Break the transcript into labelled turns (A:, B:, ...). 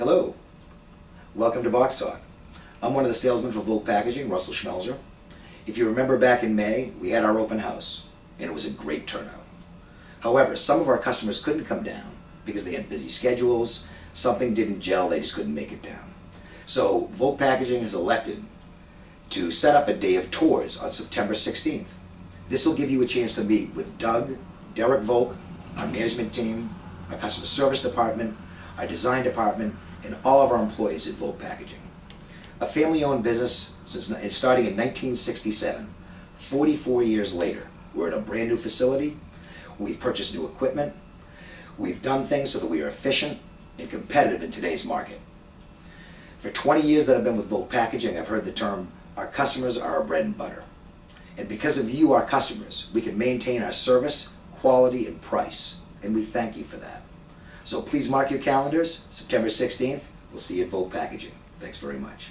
A: Hello, welcome to Box Talk. I'm one of the salesmen for Volk Packaging, Russell Schmelzer. If you remember back in May, we had our open house, and it was a great turnout. However, some of our customers couldn't come down because they had busy schedules, something didn't gel, they just couldn't make it down. So Volk Packaging has elected to set up a day of tours on September 16th. This will give you a chance to meet with Doug, Derek Volk, our management team, our customer service department, our design department, and all of our employees at Volk Packaging. A family-owned business starting in 1967. 44 years later, we're at a brand new facility. We've purchased new equipment. We've done things so that we are efficient and competitive in today's market. For 20 years that I've been with Volk Packaging, I've heard the term, our customers are our bread and butter. And because of you, our customers, we can maintain our service, quality, and price. And we thank you for that. So please mark your calendars, September 16th. We'll see you at Volk Packaging. Thanks very much.